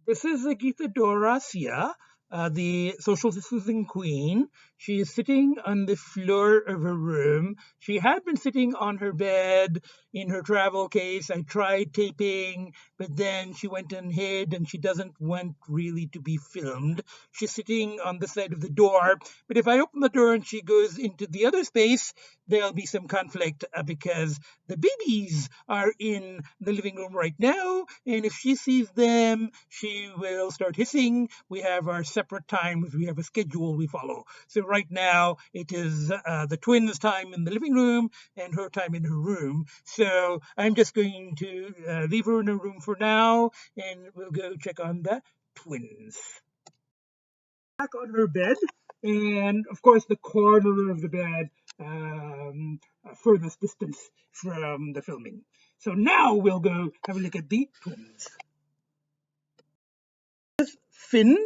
This is Agita Doracia, the social distancing queen. She is sitting on the floor of her room. She had been sitting on her bed in her travel case. I tried taping, but then she went and hid, and she doesn't want really to be filmed. She's sitting on the side of the door, but if I open the door and she goes into the other space, there'll be some conflict because the babies are in the living room right now, and if she sees them, she will start hissing. We have our separate times, we have a schedule we follow. So right now, it is the twins' time in the living room and her time in her room. So I'm just going to leave her in her room for now, and we'll go check on the twins. Back on her bed, and of course, the corner of the bed furthest distance from the filming. So now we'll go have a look at the twins. Finn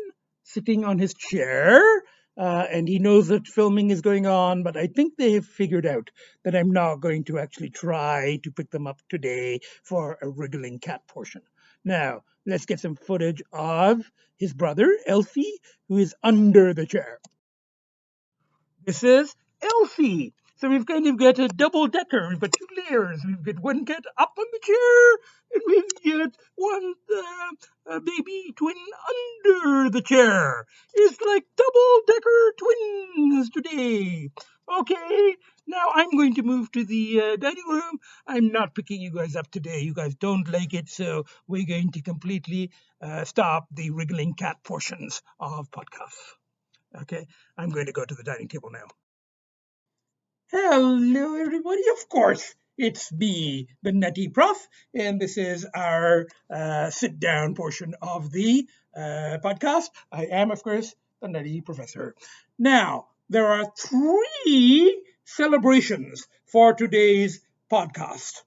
sitting on his chair, and he knows that filming is going on, but I think they have figured out that I'm not going to actually try to pick them up today for a wriggling cat portion. Now, let's get some footage of his brother, Elfie, who is under the chair. This is Elfie. So we've kind of got a double decker. We've got two layers. We've got one cat up on the chair, and we've got one baby twin under the chair. It's like double decker twins today. Okay, now I'm going to move to the dining room. I'm not picking you guys up today. You guys don't like it, so we're going to completely stop the wriggling cat portions of podcasts. Okay, I'm going to go to the dining table now. Hello, everybody. Of course, it's me, the Nutty Prof, and this is our sit down portion of the podcast. I am, of course, the Nutty Professor. Now, there are three celebrations for today's podcast.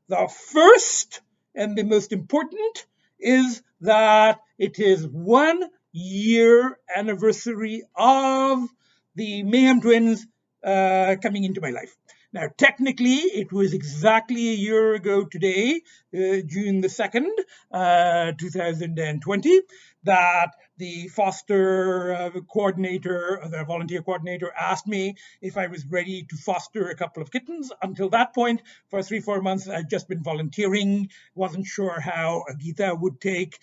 The first and the most important is that it is 1 year anniversary of the Mayhem Twins coming into my life. Now, technically, it was exactly a year ago today, June the 2nd, 2020, that the foster coordinator, the volunteer coordinator, asked me if I was ready to foster a couple of kittens. Until that point, for 3-4 months, I'd just been volunteering, wasn't sure how Agita would take,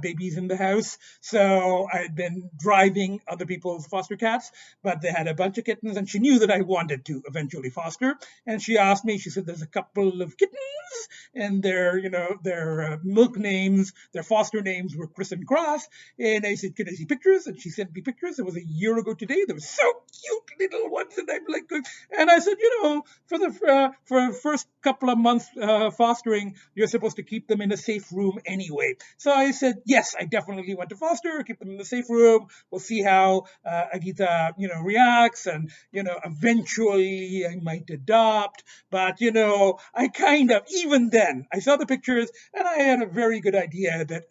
babies in the house. So I'd been driving other people's foster cats, but they had a bunch of kittens, and she knew that I wanted to eventually foster. And she asked me, she said, there's a couple of kittens, and their milk names, their foster names were Chris and Cross. And I said, can I see pictures? And she sent me pictures. It was a year ago today. They were so cute little ones. And I'm like, and I said, for the first couple of months fostering, you're supposed to keep them in a safe room anyway. So I said, yes, I definitely want to foster, keep them in the safe room. We'll see how Agita, reacts, and eventually I might adopt. But I kind of, even then, I saw the pictures, and I had a very good idea that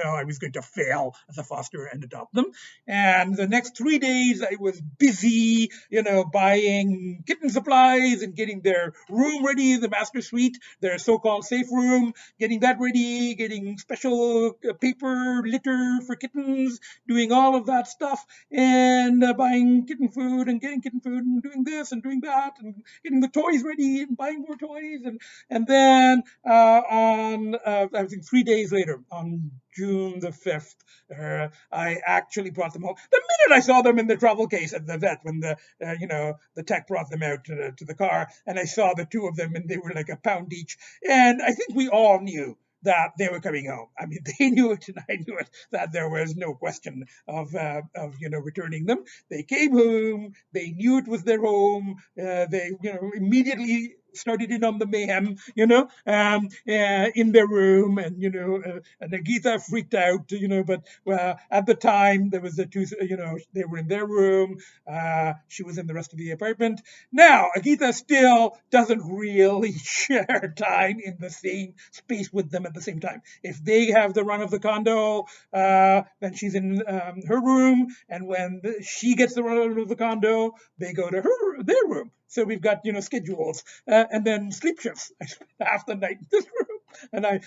I was going to fail as a foster and adopt them. And the next 3 days, I was busy, buying kitten supplies and getting their room ready, the master suite, their so-called safe room, getting that ready, getting special paper litter for kittens, doing all of that stuff, and buying kitten food and getting kitten food and doing this and doing that and getting the toys ready and buying more toys. And then I think 3 days later, on June the 5th, I actually brought them home. The minute I saw them in the travel case at the vet, when the tech brought them out to the car, and I saw the two of them, and they were like a pound each. And I think we all knew that they were coming home. I mean, they knew it, and I knew it, that there was no question of returning them. They came home. They knew it was their home. They immediately started in on the mayhem, in their room, and and Agita freaked out, but at the time there was the two, they were in their room. She was in the rest of the apartment. Now Agita still doesn't really share time in the same space with them at the same time. If they have the run of the condo, then she's in her room, and when she gets the run of the condo, they go to their room. So we've got schedules, and then sleep shifts. I spent half the night in this room, And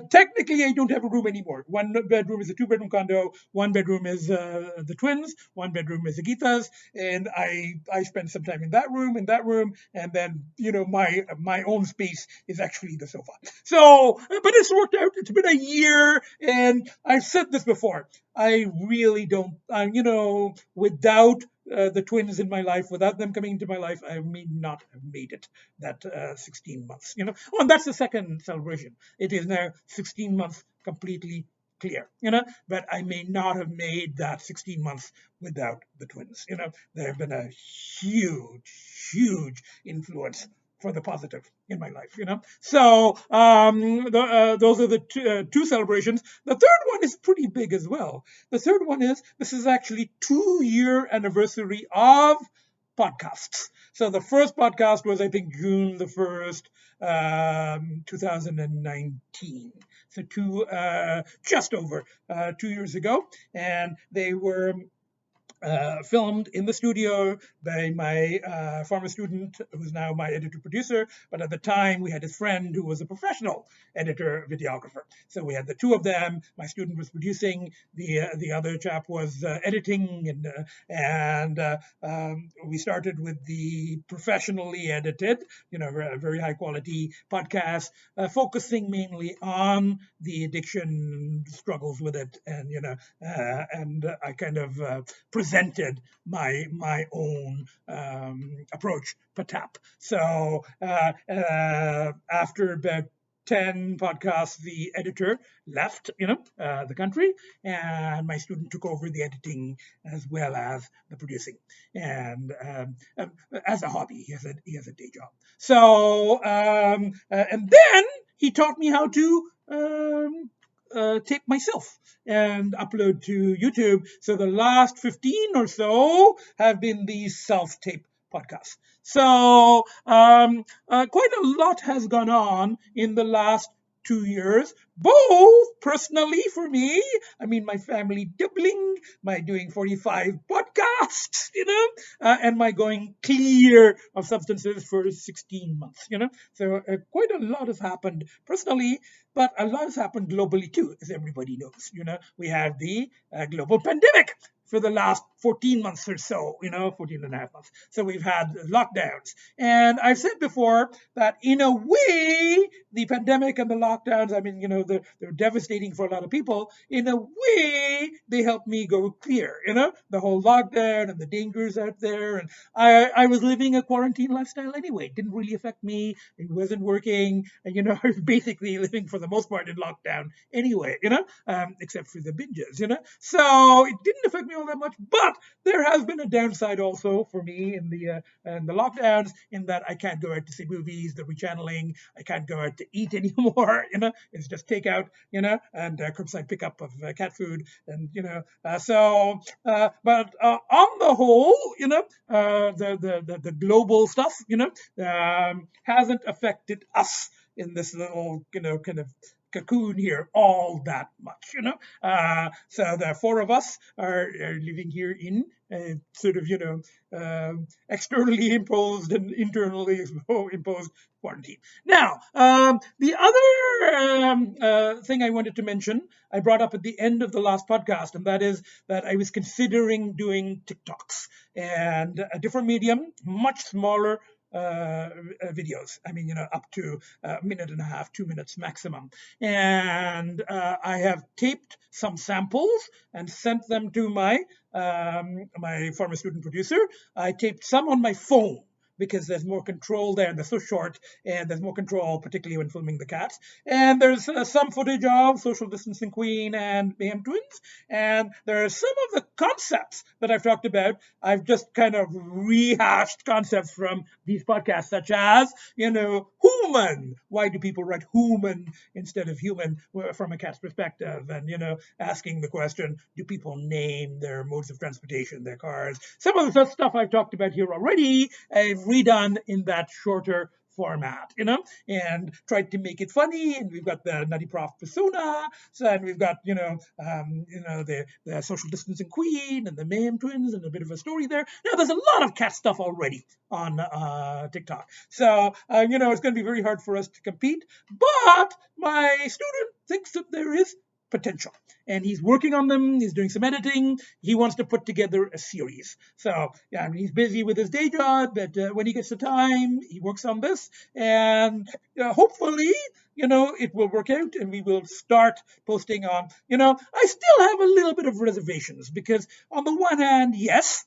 technically I don't have a room anymore. One bedroom is a two-bedroom condo. One bedroom is the twins. One bedroom is Agita's, and I spend some time in that room, and then my own space is actually the sofa. So, but it's worked out. It's been a year, and I've said this before. I really don't, without the twins in my life, without them coming into my life, I may not have made it that 16 months. Oh, and that's the second celebration. It is now 16 months completely clear, but I may not have made that 16 months without the twins. They have been a huge influence for the positive in my life. So those are the two celebrations. The third one is pretty big as well. The third one is this is actually 2-year anniversary of podcasts. So the first podcast was, I think, June the 1st, 2019. So just over 2 years ago. And they were filmed in the studio by my former student, who's now my editor producer. But at the time, we had his friend who was a professional editor videographer. So we had the two of them. My student was producing. The other chap was editing, and we started with the professionally edited, very high quality podcast, focusing mainly on the addiction struggles with it, and I kind of presented my own approach per tap. So after about 10 podcasts, the editor left, the country, and my student took over the editing as well as the producing, and as a hobby, he has a day job. So and then he taught me how to tape myself and upload to YouTube. So the last 15 or so have been these self-tape podcasts. So quite a lot has gone on in the last 2 years, both personally for me. I mean, my family doubling, my doing 45 podcasts, and my going clear of substances for 16 months, So quite a lot has happened personally, but a lot has happened globally too, as everybody knows. We have the global pandemic for the last 14 months or so, 14 and a half months. So we've had lockdowns. And I've said before that in a way, the pandemic and the lockdowns, I mean, they're devastating for a lot of people. In a way, they helped me go clear, the whole lockdown and the dangers out there. And I was living a quarantine lifestyle anyway. It didn't really affect me. It wasn't working. And, I was basically living for the most part in lockdown anyway, except for the binges, So it didn't affect me all that much, but there has been a downside also for me in the lockdowns, in that I can't go out to see movies, the rechanneling. I can't go out to eat anymore. It's just takeout, and curbside pickup of cat food, but on the whole, the global stuff, hasn't affected us in this little, kind of cocoon here all that much, So the four of us are living here in sort of, externally imposed and internally imposed quarantine. Now, the other thing I wanted to mention, I brought up at the end of the last podcast, and that is that I was considering doing TikToks and a different medium, much smaller videos. I mean, up to a minute and a half, 2 minutes maximum. And I have taped some samples and sent them to my former student producer. I taped some on my phone because there's more control there. They're so short, and there's more control, particularly when filming the cats. And there's some footage of Social Distancing Queen and Mayhem Twins. And there are some of the concepts that I've talked about. I've just kind of rehashed concepts from these podcasts, such as, human. Why do people write human instead of human from a cat's perspective? And, asking the question, do people name their modes of transportation, their cars? Some of the stuff I've talked about here already, I've redone in that shorter format, and tried to make it funny. And we've got the Nutty Prof persona, so, and we've got the social distancing queen and the Mayhem Twins and a bit of a story there. Now there's a lot of cat stuff already on TikTok, so it's going to be very hard for us to compete. But my student thinks that there is potential, and he's working on them. He's doing some editing. He wants to put together a series. So yeah, I mean, he's busy with his day job, but when he gets the time, he works on this, and hopefully it will work out, and we will start posting on. I still have a little bit of reservations, because on the one hand, yes,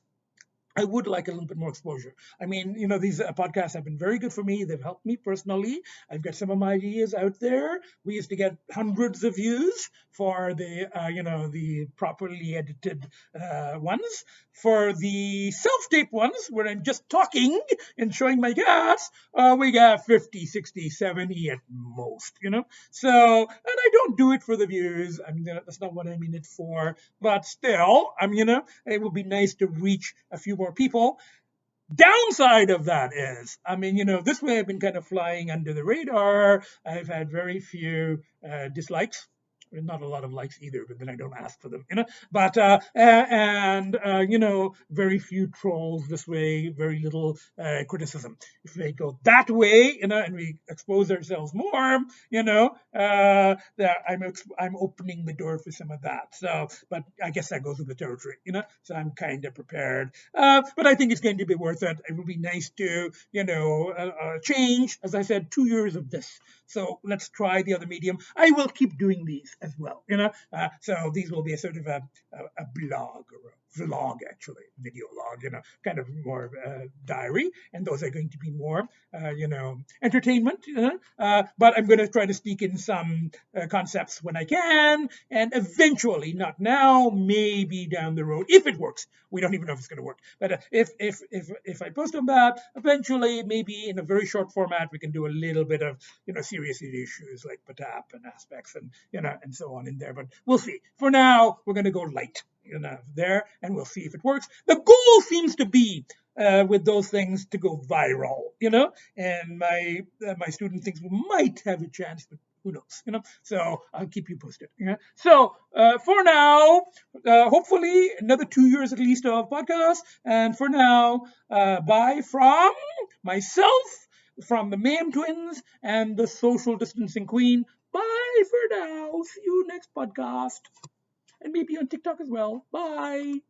I would like a little bit more exposure. I mean, these podcasts have been very good for me. They've helped me personally. I've got some of my ideas out there. We used to get hundreds of views for the properly edited ones. For the self-tape ones, where I'm just talking and showing my cats, we got 50, 60, 70 at most, So, and I don't do it for the views. I mean, that's not what I'm in it for. But still, it would be nice to reach a few more people. Downside of that is, this way I've been kind of flying under the radar. I've had very few dislikes. Not a lot of likes either, but then I don't ask for them, But very few trolls this way, very little criticism. If they go that way, and we expose ourselves more, that I'm opening the door for some of that. So, but I guess that goes with the territory, So I'm kind of prepared. But I think it's going to be worth it. It would be nice to, change. As I said, 2 years of this. So let's try the other medium. I will keep doing these as well, So these will be a sort of a blog or a vlog, actually, video log, kind of more diary. And those are going to be more, entertainment, but I'm going to try to sneak in some concepts when I can. And eventually, not now, maybe down the road, if it works. We don't even know if it's going to work. But if I post on that, eventually, maybe in a very short format, we can do a little bit of, serious issues like PTAP and aspects and, and so on in there. But we'll see. For now, we're going to go light, there, and we'll see if it works. The goal seems to be with those things to go viral, and my student thinks we might have a chance, but who knows, So I'll keep you posted. So for now, hopefully another 2 years at least of podcasts. And for now, bye from myself, from the Mayhem Twins, and the social distancing queen. Bye for now. See you next podcast. And maybe on TikTok as well. Bye.